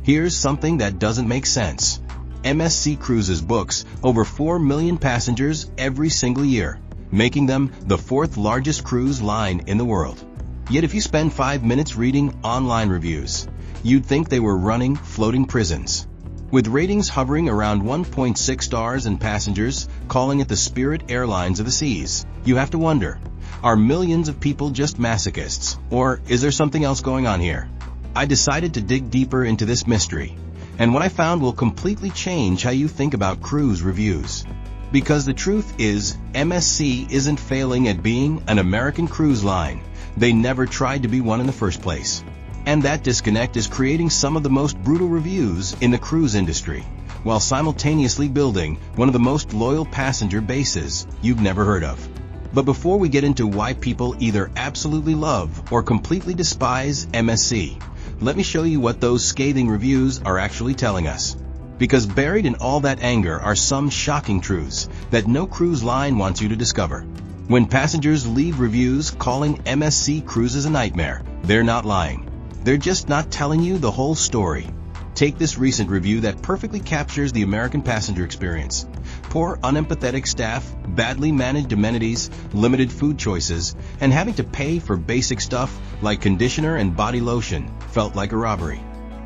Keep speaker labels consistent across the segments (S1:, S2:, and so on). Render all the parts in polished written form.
S1: Here's something that doesn't make sense. MSC Cruises books over 4 million passengers every single year, making them the fourth largest cruise line in the world. Yet if you spend 5 minutes reading online reviews, you'd think they were running floating prisons. With ratings hovering around 1.6 stars and passengers calling it the Spirit Airlines of the seas, you have to wonder, are millions of people just masochists, or is there something else going on here? I decided to dig deeper into this mystery, and what I found will completely change how you think about cruise reviews. Because the truth is, MSC isn't failing at being an American cruise line. They never tried to be one in the first place. And that disconnect is creating some of the most brutal reviews in the cruise industry, while simultaneously building one of the most loyal passenger bases you've never heard of. But before we get into why people either absolutely love or completely despise MSC, let me show you what those scathing reviews are actually telling us. Because buried in all that anger are some shocking truths that no cruise line wants you to discover. When passengers leave reviews calling MSC Cruises a nightmare, they're not lying. They're just not telling you the whole story. Take this recent review that perfectly captures the American passenger experience. Poor, unempathetic staff, badly managed amenities, limited food choices, and having to pay for basic stuff like conditioner and body lotion felt like a robbery.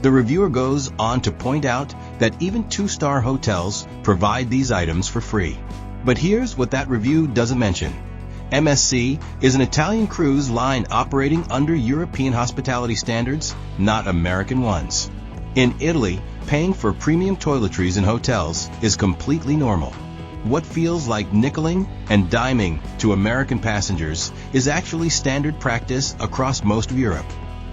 S1: The reviewer goes on to point out that even 2-star hotels provide these items for free. But here's what that review doesn't mention. MSC is an Italian cruise line operating under European hospitality standards, not American ones. In Italy, paying for premium toiletries in hotels is completely normal. What feels like nickeling and diming to American passengers is actually standard practice across most of Europe.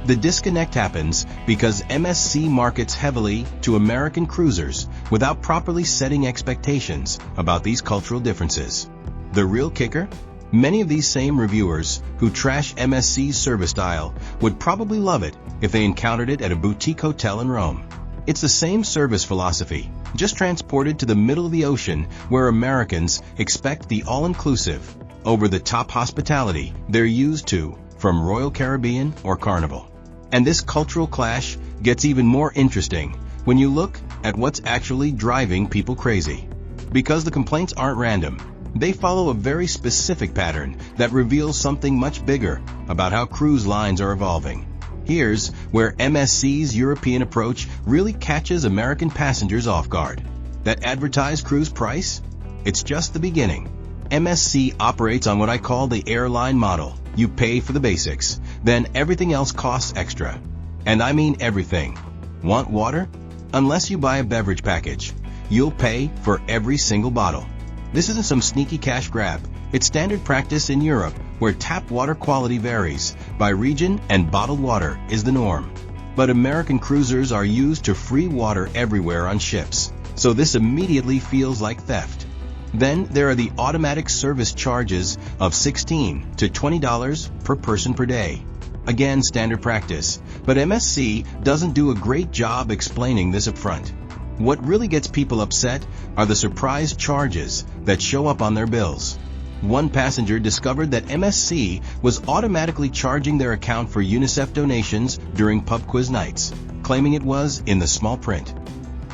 S1: The disconnect happens because MSC markets heavily to American cruisers without properly setting expectations about these cultural differences. The real kicker? Many of these same reviewers who trash MSC's service style would probably love it if they encountered it at a boutique hotel in Rome. It's the same service philosophy, just transported to the middle of the ocean where Americans expect the all-inclusive, over-the-top hospitality they're used to from Royal Caribbean or Carnival. And this cultural clash gets even more interesting when you look at what's actually driving people crazy. Because the complaints aren't random. They follow a very specific pattern that reveals something much bigger about how cruise lines are evolving. Here's where MSC's European approach really catches American passengers off guard. That advertised cruise price? It's just the beginning. MSC operates on what I call the airline model. You pay for the basics, then everything else costs extra. And I mean everything. Want water? Unless you buy a beverage package, you'll pay for every single bottle. This isn't some sneaky cash grab. It's standard practice in Europe, where tap water quality varies by region and bottled water is the norm. But American cruisers are used to free water everywhere on ships, so this immediately feels like theft. Then there are the automatic service charges of $16 to $20 per person per day. Again, standard practice, but MSC doesn't do a great job explaining this up front. What really gets people upset are the surprise charges that show up on their bills. One passenger discovered that MSC was automatically charging their account for UNICEF donations during pub quiz nights, claiming it was in the small print.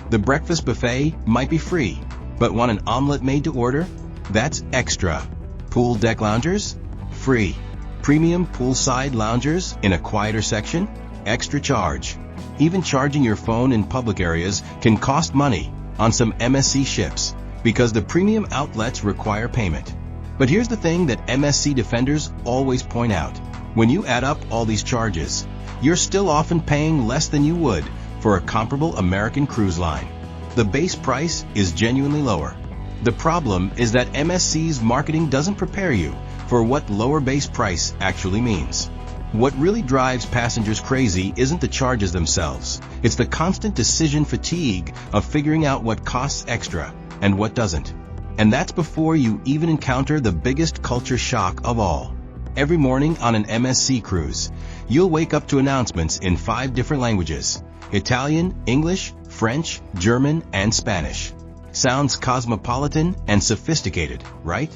S1: The breakfast buffet might be free, but want an omelet made to order? That's extra. Pool deck loungers? Free. Premium poolside loungers in a quieter section? Extra charge. Even charging your phone in public areas can cost money on some MSC ships because the premium outlets require payment. But here's the thing that MSC defenders always point out. When you add up all these charges, you're still often paying less than you would for a comparable American cruise line. The base price is genuinely lower. The problem is that MSC's marketing doesn't prepare you for what lower base price actually means. What really drives passengers crazy isn't the charges themselves. It's the constant decision fatigue of figuring out what costs extra and what doesn't. And that's before you even encounter the biggest culture shock of all. Every morning on an MSC cruise, you'll wake up to announcements in 5 different languages: Italian, English, French, German, and Spanish. Sounds cosmopolitan and sophisticated, right?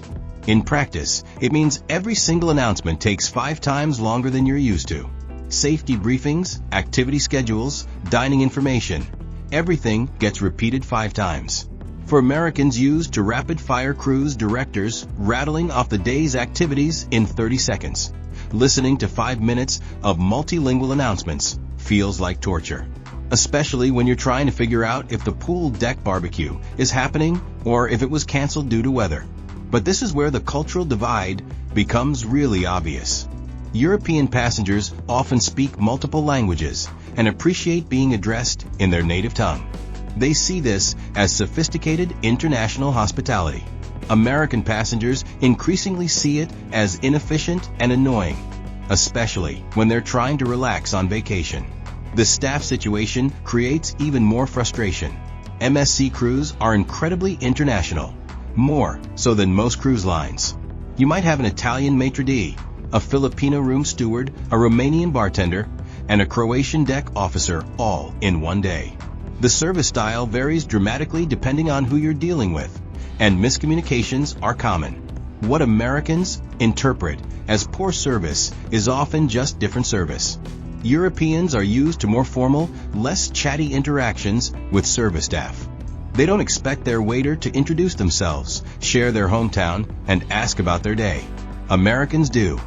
S1: In practice, it means every single announcement takes 5 times longer than you're used to. Safety briefings, activity schedules, dining information. Everything gets repeated 5 times. For Americans used to rapid-fire cruise directors rattling off the day's activities in 30 seconds. Listening to 5 minutes of multilingual announcements feels like torture, especially when you're trying to figure out if the pool deck barbecue is happening or if it was canceled due to weather. But this is where the cultural divide becomes really obvious. European passengers often speak multiple languages and appreciate being addressed in their native tongue. They see this as sophisticated international hospitality. American passengers increasingly see it as inefficient and annoying, especially when they're trying to relax on vacation. The staff situation creates even more frustration. MSC Cruises are incredibly international, more so than most cruise lines. You might have an Italian maitre d', a Filipino room steward, a Romanian bartender, and a Croatian deck officer all in one day. The service style varies dramatically depending on who you're dealing with, and miscommunications are common. What Americans interpret as poor service is often just different service. Europeans are used to more formal, less chatty interactions with service staff. They don't expect their waiter to introduce themselves, share their hometown, and ask about their day. Americans do.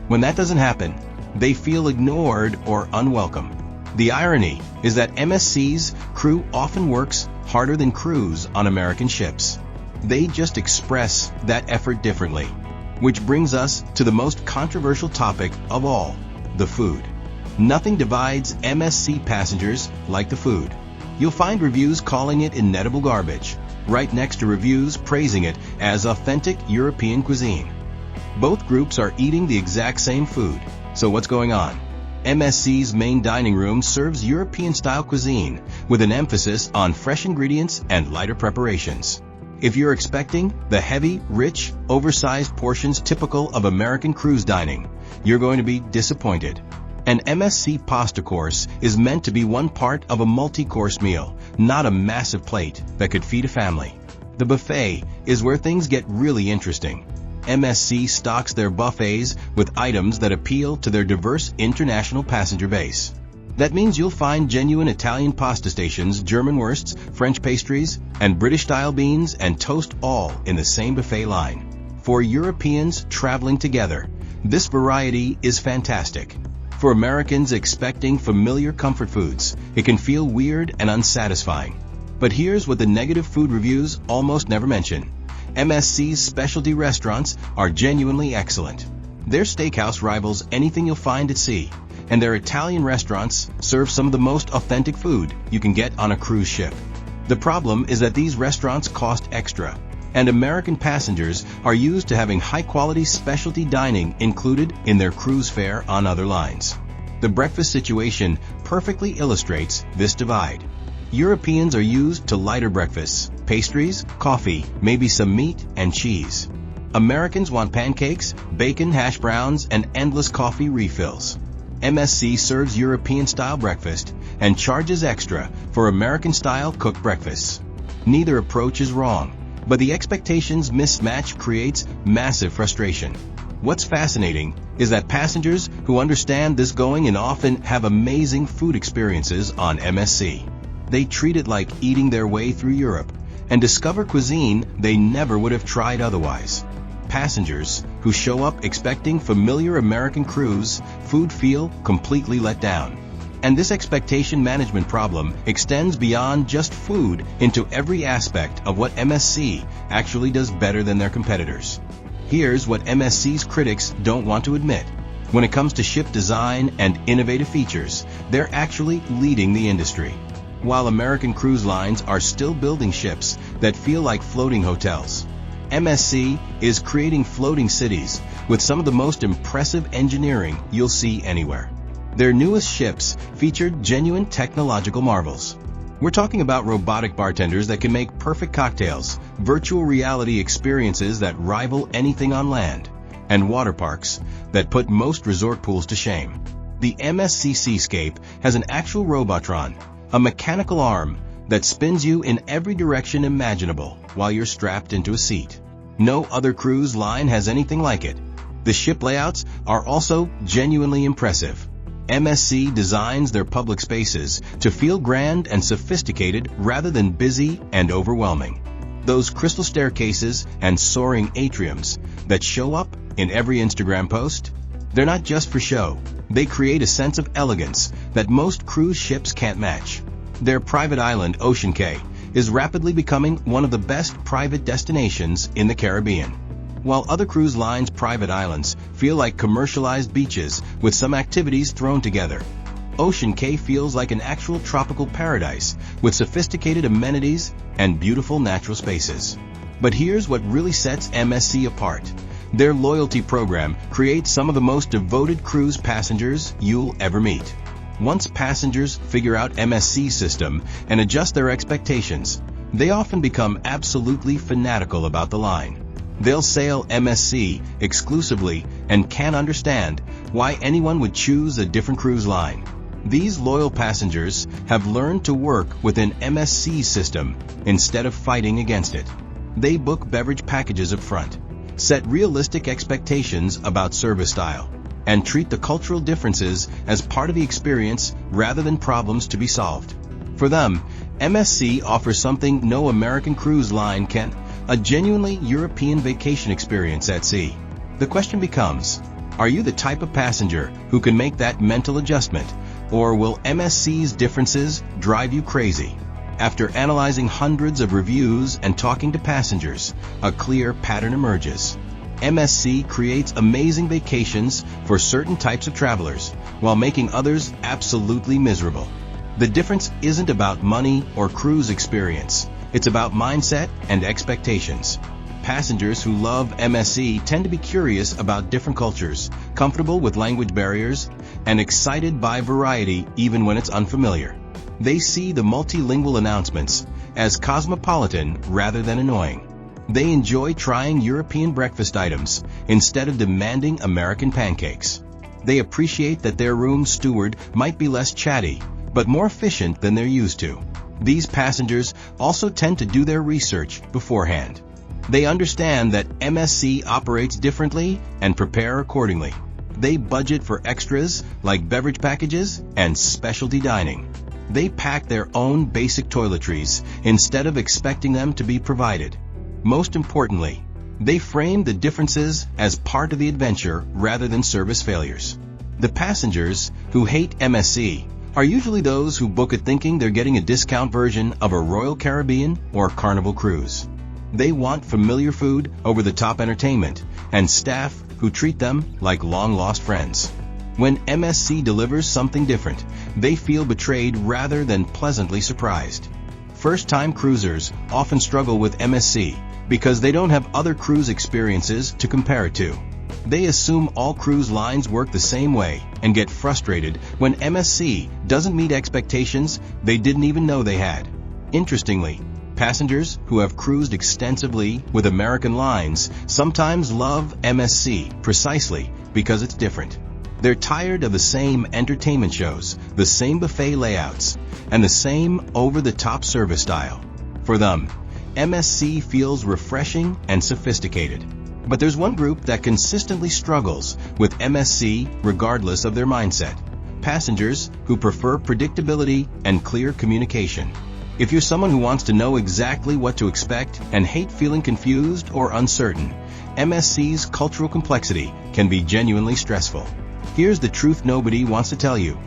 S1: When that doesn't happen, they feel ignored or unwelcome. The irony is that MSC's crew often works harder than crews on American ships. They just express that effort differently. Which brings us to the most controversial topic of all, the food. Nothing divides MSC passengers like the food. You'll find reviews calling it inedible garbage, right next to reviews praising it as authentic European cuisine. Both groups are eating the exact same food, so what's going on? MSC's main dining room serves European-style cuisine with an emphasis on fresh ingredients and lighter preparations. If you're expecting the heavy, rich, oversized portions typical of American cruise dining, you're going to be disappointed. An MSC pasta course is meant to be one part of a multi-course meal, not a massive plate that could feed a family. The buffet is where things get really interesting. MSC stocks their buffets with items that appeal to their diverse international passenger base. That means you'll find genuine Italian pasta stations, German wursts, French pastries, and British-style beans and toast all in the same buffet line. For Europeans traveling together, this variety is fantastic. For Americans expecting familiar comfort foods, it can feel weird and unsatisfying. But here's what the negative food reviews almost never mention. MSC's specialty restaurants are genuinely excellent. Their steakhouse rivals anything you'll find at sea, and their Italian restaurants serve some of the most authentic food you can get on a cruise ship. The problem is that these restaurants cost extra, and American passengers are used to having high-quality specialty dining included in their cruise fare on other lines. The breakfast situation perfectly illustrates this divide. Europeans are used to lighter breakfasts, pastries, coffee, maybe some meat and cheese. Americans want pancakes, bacon, hash browns, and endless coffee refills. MSC serves European-style breakfast and charges extra for American-style cooked breakfasts. Neither approach is wrong, but the expectations mismatch creates massive frustration. What's fascinating is that passengers who understand this going and often have amazing food experiences on MSC. They treat it like eating their way through Europe and discover cuisine they never would have tried otherwise. Passengers who show up expecting familiar American cruise food feel completely let down. And this expectation management problem extends beyond just food into every aspect of what MSC actually does better than their competitors. Here's what MSC's critics don't want to admit. When it comes to ship design and innovative features, they're actually leading the industry. While American cruise lines are still building ships that feel like floating hotels, MSC is creating floating cities with some of the most impressive engineering you'll see anywhere. Their newest ships featured genuine technological marvels. We're talking about robotic bartenders that can make perfect cocktails, virtual reality experiences that rival anything on land, and water parks that put most resort pools to shame. The MSC Seascape has an actual Robotron, a mechanical arm that spins you in every direction imaginable while you're strapped into a seat. No other cruise line has anything like it. The ship layouts are also genuinely impressive. MSC designs their public spaces to feel grand and sophisticated rather than busy and overwhelming. Those crystal staircases and soaring atriums that show up in every Instagram post, they're not just for show. They create a sense of elegance that most cruise ships can't match. Their private island, Ocean Cay, is rapidly becoming one of the best private destinations in the Caribbean. While other cruise lines' private islands feel like commercialized beaches with some activities thrown together, Ocean Cay feels like an actual tropical paradise with sophisticated amenities and beautiful natural spaces. But here's what really sets MSC apart. Their loyalty program creates some of the most devoted cruise passengers you'll ever meet. Once passengers figure out MSC's system and adjust their expectations, they often become absolutely fanatical about the line. They'll sail MSC exclusively and can't understand why anyone would choose a different cruise line. These loyal passengers have learned to work within MSC's system instead of fighting against it. They book beverage packages up front, set realistic expectations about service style, and treat the cultural differences as part of the experience rather than problems to be solved. For them, MSC offers something no American cruise line can: a genuinely European vacation experience at sea. The question becomes, are you the type of passenger who can make that mental adjustment, or will MSC's differences drive you crazy? After analyzing hundreds of reviews and talking to passengers, a clear pattern emerges. MSC creates amazing vacations for certain types of travelers, while making others absolutely miserable. The difference isn't about money or cruise experience. It's about mindset and expectations. Passengers who love MSC tend to be curious about different cultures, comfortable with language barriers, and excited by variety even when it's unfamiliar. They see the multilingual announcements as cosmopolitan rather than annoying. They enjoy trying European breakfast items instead of demanding American pancakes. They appreciate that their room steward might be less chatty, but more efficient than they're used to. These passengers also tend to do their research beforehand. They understand that MSC operates differently and prepare accordingly. They budget for extras like beverage packages and specialty dining. They pack their own basic toiletries instead of expecting them to be provided. Most importantly, they frame the differences as part of the adventure rather than service failures. The passengers who hate MSC are usually those who book it thinking they're getting a discount version of a Royal Caribbean or Carnival cruise. They want familiar food over the top entertainment and staff who treat them like long-lost friends. When MSC delivers something different, they feel betrayed rather than pleasantly surprised. First-time cruisers often struggle with MSC because they don't have other cruise experiences to compare it to. They assume all cruise lines work the same way and get frustrated when MSC doesn't meet expectations they didn't even know they had. Interestingly, passengers who have cruised extensively with American lines sometimes love MSC precisely because it's different. They're tired of the same entertainment shows, the same buffet layouts, and the same over-the-top service style. For them, MSC feels refreshing and sophisticated. But there's one group that consistently struggles with MSC regardless of their mindset: passengers who prefer predictability and clear communication. If you're someone who wants to know exactly what to expect and hate feeling confused or uncertain, MSC's cultural complexity can be genuinely stressful. Here's the truth nobody wants to tell you: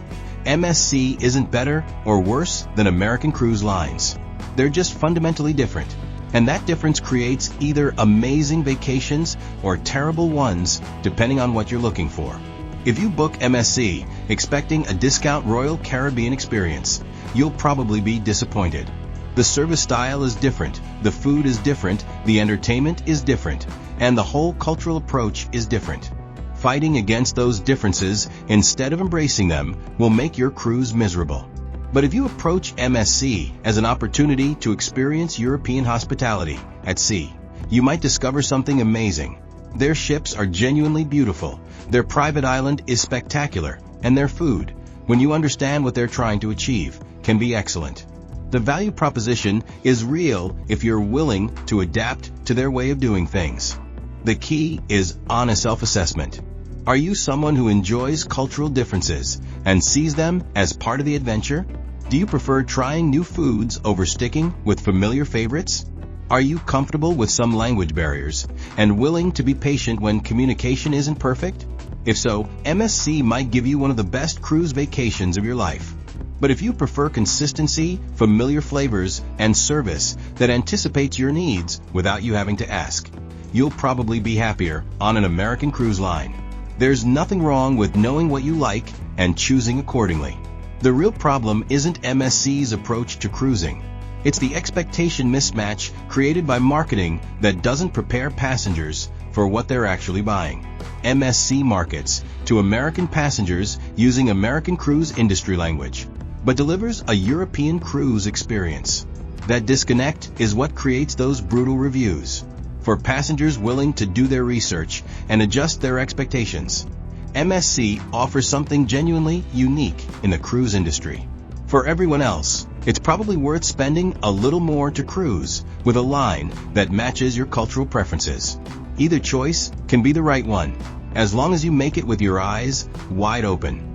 S1: MSC isn't better or worse than American cruise lines. They're just fundamentally different. And that difference creates either amazing vacations or terrible ones, depending on what you're looking for. If you book MSC expecting a discount Royal Caribbean experience, you'll probably be disappointed. The service style is different, the food is different, the entertainment is different, and the whole cultural approach is different. Fighting against those differences instead of embracing them will make your cruise miserable. But if you approach MSC as an opportunity to experience European hospitality at sea, you might discover something amazing. Their ships are genuinely beautiful, their private island is spectacular, and their food, when you understand what they're trying to achieve, can be excellent. The value proposition is real if you're willing to adapt to their way of doing things. The key is honest self-assessment. Are you someone who enjoys cultural differences and sees them as part of the adventure? Do you prefer trying new foods over sticking with familiar favorites? Are you comfortable with some language barriers and willing to be patient when communication isn't perfect? If so, MSC might give you one of the best cruise vacations of your life. But if you prefer consistency, familiar flavors, and service that anticipates your needs without you having to ask, you'll probably be happier on an American cruise line. There's nothing wrong with knowing what you like and choosing accordingly. The real problem isn't MSC's approach to cruising. It's the expectation mismatch created by marketing that doesn't prepare passengers for what they're actually buying. MSC markets to American passengers using American cruise industry language, but delivers a European cruise experience. That disconnect is what creates those brutal reviews. For passengers willing to do their research and adjust their expectations, MSC offers something genuinely unique in the cruise industry. For everyone else, it's probably worth spending a little more to cruise with a line that matches your cultural preferences. Either choice can be the right one, as long as you make it with your eyes wide open.